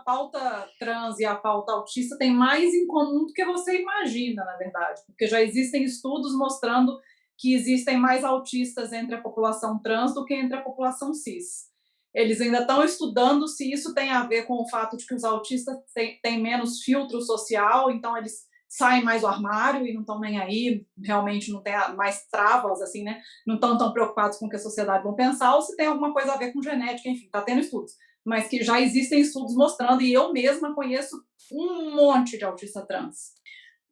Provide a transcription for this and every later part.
pauta trans e a pauta autista têm mais em comum do que você imagina, na verdade, porque já existem estudos mostrando que existem mais autistas entre a população trans do que entre a população cis. Eles ainda estão estudando se isso tem a ver com o fato de que os autistas têm menos filtro social, então eles saem mais do armário e não estão nem aí, realmente não tem mais travas, assim, né? Não estão tão preocupados com o que a sociedade vai pensar, ou se tem alguma coisa a ver com genética, enfim, está tendo estudos. Mas que já existem estudos mostrando, e eu mesma conheço um monte de autista trans.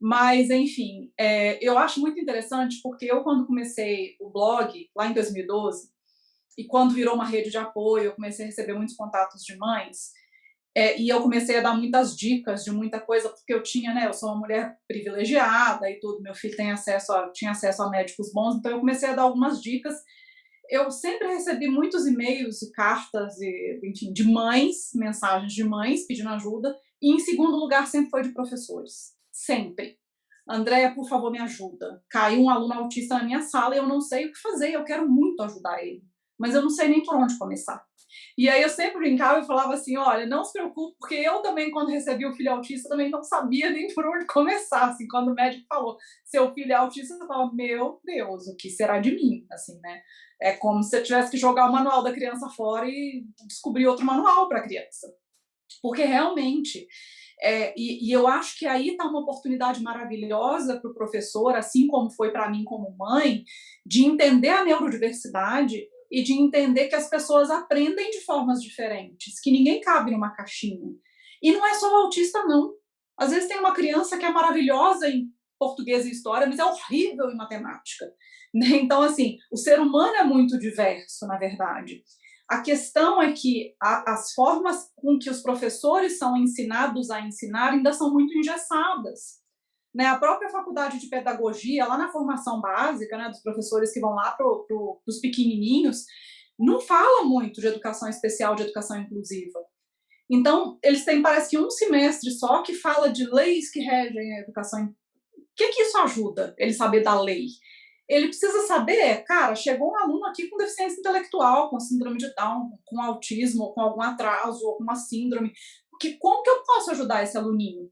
Mas, enfim, eu acho muito interessante, porque eu, quando comecei o blog, lá em 2012, e quando virou uma rede de apoio, eu comecei a receber muitos contatos de mães, e eu comecei a dar muitas dicas de muita coisa, porque eu tinha, né, eu sou uma mulher privilegiada e tudo, meu filho tinha acesso a médicos bons, então eu comecei a dar algumas dicas. Eu sempre recebi muitos e-mails e cartas, enfim, de mães, mensagens de mães pedindo ajuda, e em segundo lugar sempre foi de professores, sempre. Andréia, por favor, me ajuda. Caiu um aluno autista na minha sala e eu não sei o que fazer, eu quero muito ajudar ele, mas eu não sei nem por onde começar. E aí eu sempre brincava e falava assim, olha, não se preocupe, porque eu também, quando recebi o filho autista, também não sabia nem por onde começar, assim, quando o médico falou, seu filho é autista, eu falava, meu Deus, o que será de mim, assim, né? É como se eu tivesse que jogar o manual da criança fora e descobrir outro manual para a criança. Porque realmente, e eu acho que aí está uma oportunidade maravilhosa para o professor, assim como foi para mim como mãe, de entender a neurodiversidade e de entender que as pessoas aprendem de formas diferentes, que ninguém cabe numa caixinha. E não é só o autista, não. Às vezes tem uma criança que é maravilhosa em português e história, mas é horrível em matemática. Então, assim, o ser humano é muito diverso, na verdade. A questão é que as formas com que os professores são ensinados a ensinar ainda são muito engessadas. Né? A própria faculdade de pedagogia, lá na formação básica, né, dos professores que vão lá para os pequenininhos, não fala muito de educação especial, de educação inclusiva. Então, eles têm, parece que um semestre só que fala de leis que regem a educação. O que isso ajuda, ele saber da lei? Ele precisa saber, cara, chegou um aluno aqui com deficiência intelectual, com síndrome de Down, com autismo, ou com algum atraso, ou com uma síndrome. Como que eu posso ajudar esse aluninho?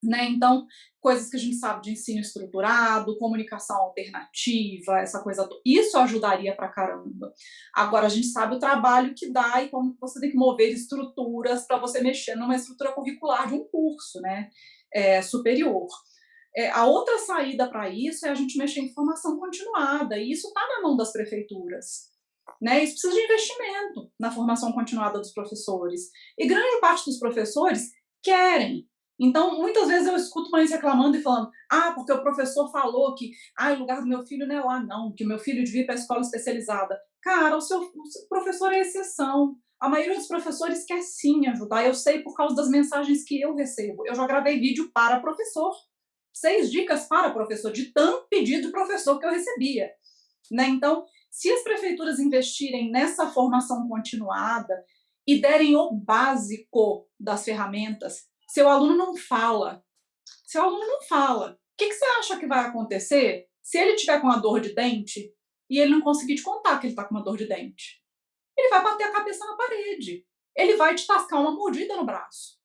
Né? Então, coisas que a gente sabe de ensino estruturado, comunicação alternativa, essa coisa, isso ajudaria pra caramba. Agora, a gente sabe o trabalho que dá e como você tem que mover estruturas para você mexer numa estrutura curricular de um curso, né? Superior. A outra saída para isso é a gente mexer em formação continuada, e isso está na mão das prefeituras. Né? Isso precisa de investimento na formação continuada dos professores. E grande parte dos professores querem. Então, muitas vezes eu escuto mães reclamando e falando, porque o professor falou que o lugar do meu filho não é lá, não, que o meu filho devia ir para a escola especializada. Cara, o seu professor é exceção. A maioria dos professores quer sim ajudar. Eu sei por causa das mensagens que eu recebo. Eu já gravei vídeo para professor. 6 dicas para professor, de tanto pedido de professor que eu recebia. Né? Então, se as prefeituras investirem nessa formação continuada e derem o básico das ferramentas, seu aluno não fala. Seu aluno não fala. O que você acha que vai acontecer se ele tiver com uma dor de dente e ele não conseguir te contar que ele está com uma dor de dente? Ele vai bater a cabeça na parede. Ele vai te tascar uma mordida no braço.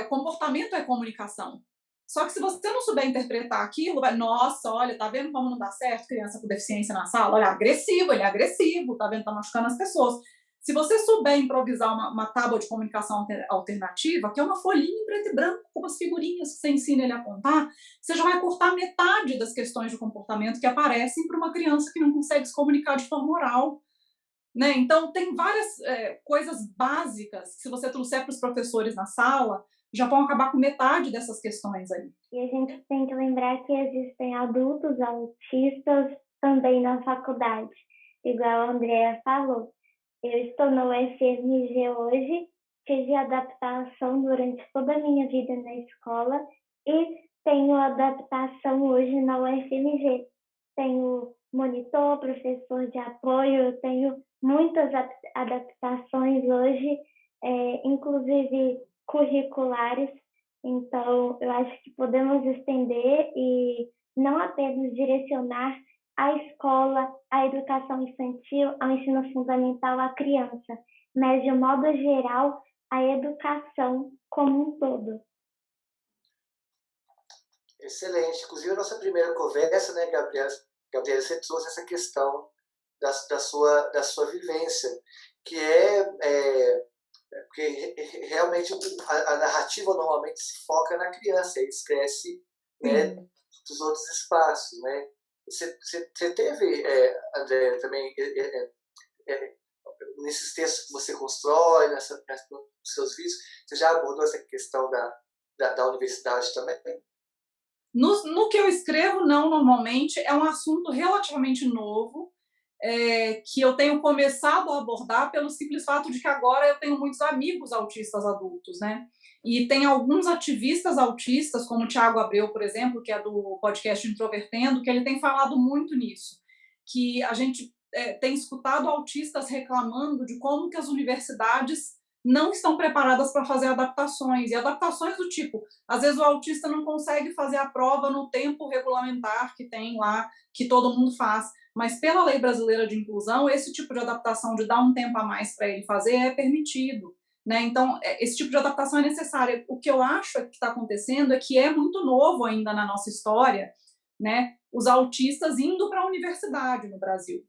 Comportamento é comunicação. Só que se você não souber interpretar aquilo, nossa, olha, tá vendo como não dá certo criança com deficiência na sala? Olha, ele é agressivo, tá vendo, tá machucando as pessoas. Se você souber improvisar uma tábua de comunicação alternativa, que é uma folhinha em preto e branco, com umas figurinhas que você ensina ele a apontar, você já vai cortar metade das questões de comportamento que aparecem para uma criança que não consegue se comunicar de forma oral. Né? Então, tem várias coisas básicas que, se você trouxer para os professores na sala, já vão acabar com metade dessas questões aí. E a gente tem que lembrar que existem adultos autistas também na faculdade, igual a Andrea falou. Eu estou no UFMG hoje, tive adaptação durante toda a minha vida na escola e tenho adaptação hoje na UFMG. Tenho monitor, professor de apoio, tenho muitas adaptações hoje, inclusive curriculares. Então, eu acho que podemos estender e não apenas direcionar a escola, a educação infantil, ao ensino fundamental à criança, mas, de modo geral, a educação como um todo. Excelente. Inclusive, a nossa primeira conversa, né, Gabriela, você trouxe essa questão da sua vivência, que porque realmente a narrativa normalmente se foca na criança, e esquece, né, dos outros espaços, né? Você teve, André, também, nesses textos que você constrói, nos seus vídeos, você já abordou essa questão da universidade também? No que eu escrevo, não, normalmente. É um assunto relativamente novo, que eu tenho começado a abordar pelo simples fato de que agora eu tenho muitos amigos autistas adultos, né? E tem alguns ativistas autistas, como o Thiago Abreu, por exemplo, que é do podcast Introvertendo, que ele tem falado muito nisso, que a gente tem escutado autistas reclamando de como que as universidades não estão preparadas para fazer adaptações, e adaptações do tipo, às vezes o autista não consegue fazer a prova no tempo regulamentar que tem lá, que todo mundo faz, mas pela lei brasileira de inclusão, esse tipo de adaptação de dar um tempo a mais para ele fazer é permitido, né? Então, esse tipo de adaptação é necessária. O que eu acho que está acontecendo é que é muito novo ainda na nossa história, né, os autistas indo para a universidade no Brasil.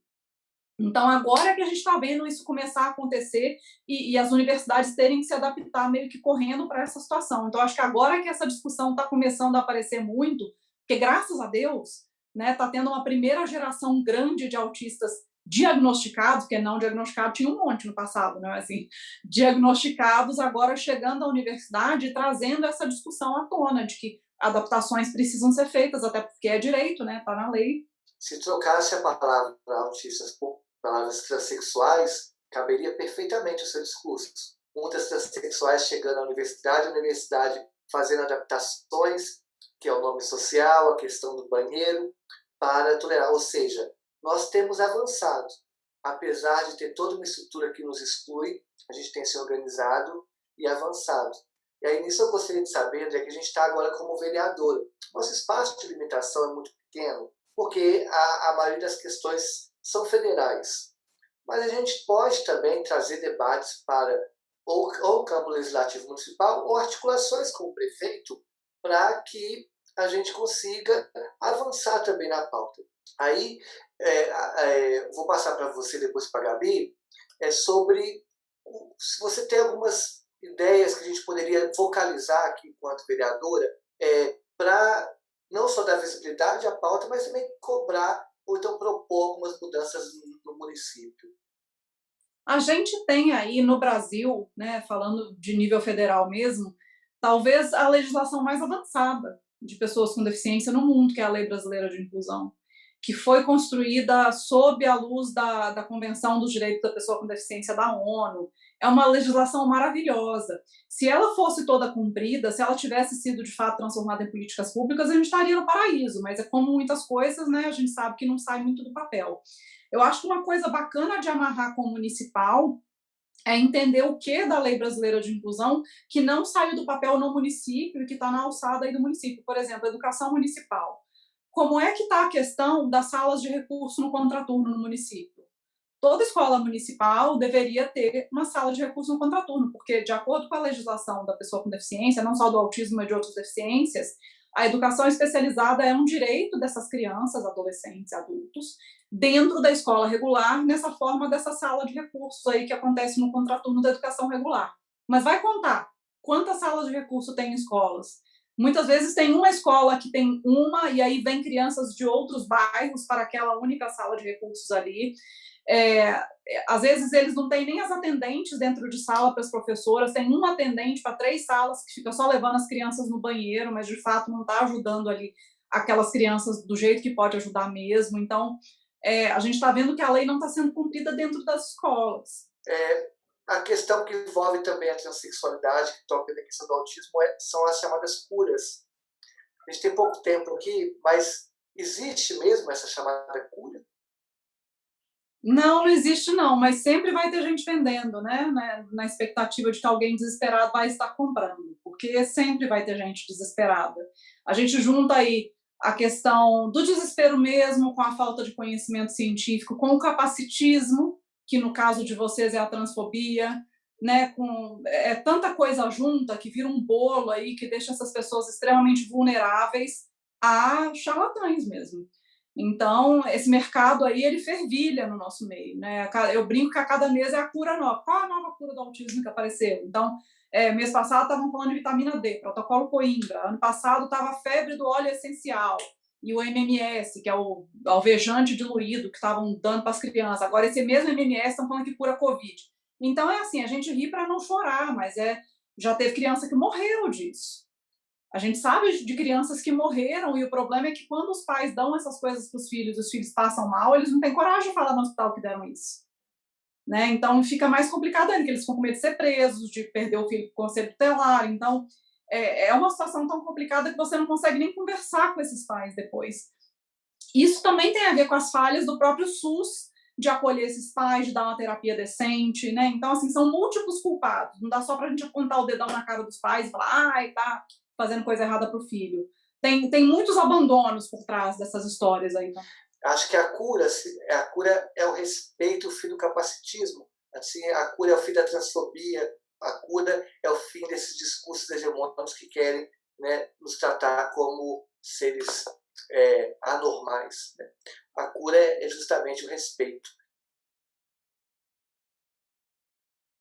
Então, agora é que a gente está vendo isso começar a acontecer e as universidades terem que se adaptar meio que correndo para essa situação. Então, acho que agora que essa discussão está começando a aparecer muito, porque, graças a Deus, né, está tendo uma primeira geração grande de autistas diagnosticados, porque não diagnosticados tinha um monte no passado, né, assim, diagnosticados, agora chegando à universidade e trazendo essa discussão à tona de que adaptações precisam ser feitas, até porque é direito, né, está na lei. Se trocasse a palavra para autistas por palavras transexuais, caberia perfeitamente o seu discurso. Muitas transexuais chegando à universidade, a universidade fazendo adaptações, que é o nome social, a questão do banheiro, para tolerar. Ou seja, nós temos avançado. Apesar de ter toda uma estrutura que nos exclui, a gente tem se organizado e avançado. E aí, nisso eu gostaria de saber onde é que a gente está agora como vereadora. Nosso espaço de limitação é muito pequeno, porque a maioria das questões são federais. Mas a gente pode também trazer debates para ou o campo legislativo municipal ou articulações com o prefeito para que a gente consiga avançar também na pauta. Aí, vou passar para você, depois para a Gabi, sobre se você tem algumas ideias que a gente poderia focalizar aqui enquanto vereadora para não só dar visibilidade à pauta, mas também cobrar ou então propor algumas mudanças no município. A gente tem aí no Brasil, né, falando de nível federal mesmo, talvez a legislação mais avançada de pessoas com deficiência no mundo, que é a Lei Brasileira de Inclusão, que foi construída sob a luz da Convenção dos Direitos da Pessoa com Deficiência da ONU. É uma legislação maravilhosa. Se ela fosse toda cumprida, se ela tivesse sido de fato transformada em políticas públicas, a gente estaria no paraíso, mas é como muitas coisas, né, a gente sabe que não sai muito do papel. Eu acho que uma coisa bacana de amarrar com o municipal é entender o que da Lei Brasileira de Inclusão que não saiu do papel no município e que está na alçada aí do município. Por exemplo, educação municipal. Como é que está a questão das salas de recurso no contraturno no município? Toda escola municipal deveria ter uma sala de recurso no contraturno, porque, de acordo com a legislação da pessoa com deficiência, não só do autismo, mas de outras deficiências, a educação especializada é um direito dessas crianças, adolescentes e adultos, dentro da escola regular, nessa forma dessa sala de recursos aí que acontece no contraturno da educação regular. Mas vai contar quantas salas de recurso tem em escolas? Muitas vezes tem uma escola que tem uma, e aí vem crianças de outros bairros para aquela única sala de recursos ali. Às vezes eles não têm nem as atendentes dentro de sala para as professoras, tem uma atendente para 3 salas que fica só levando as crianças no banheiro, mas de fato não está ajudando ali aquelas crianças do jeito que pode ajudar mesmo. Então, a gente está vendo que a lei não está sendo cumprida dentro das escolas. A questão que envolve também a transexualidade, que toca na questão do autismo, são as chamadas curas. A gente tem pouco tempo aqui, mas existe mesmo essa chamada cura? Não existe não, mas sempre vai ter gente vendendo, né? Na expectativa de que alguém desesperado vai estar comprando, porque sempre vai ter gente desesperada. A gente junta aí a questão do desespero mesmo com a falta de conhecimento científico, com o capacitismo, que no caso de vocês é a transfobia, né, com tanta coisa junta que vira um bolo aí que deixa essas pessoas extremamente vulneráveis a charlatães mesmo. Então, esse mercado aí, ele fervilha no nosso meio, né? Eu brinco que a cada mês é a cura nova. Qual a nova cura do autismo que apareceu? Então, mês passado estavam falando de vitamina D, protocolo Coimbra. Ano passado estava a febre do óleo essencial e o MMS, que é o alvejante diluído que estavam dando para as crianças. Agora, esse mesmo MMS estão falando que cura Covid. Então, é assim, a gente ri para não chorar, mas já teve criança que morreu disso. A gente sabe de crianças que morreram, e o problema é que quando os pais dão essas coisas para os filhos passam mal, eles não têm coragem de falar no hospital que deram isso. Né? Então fica mais complicado ainda, que eles ficam com medo de ser presos, de perder o filho com conselho tutelar. Então é uma situação tão complicada que você não consegue nem conversar com esses pais depois. Isso também tem a ver com as falhas do próprio SUS de acolher esses pais, de dar uma terapia decente, né? Então, assim, são múltiplos culpados. Não dá só para a gente apontar o dedão na cara dos pais e falar, ai, tá fazendo coisa errada para o filho. Tem muitos abandonos por trás dessas histórias aí. Tá? Acho que a cura é o respeito, o fim do capacitismo. Assim, a cura é o fim da transfobia, a cura é o fim desses discursos hegemônicos que querem, né, nos tratar como seres anormais. Né? A cura é justamente o respeito.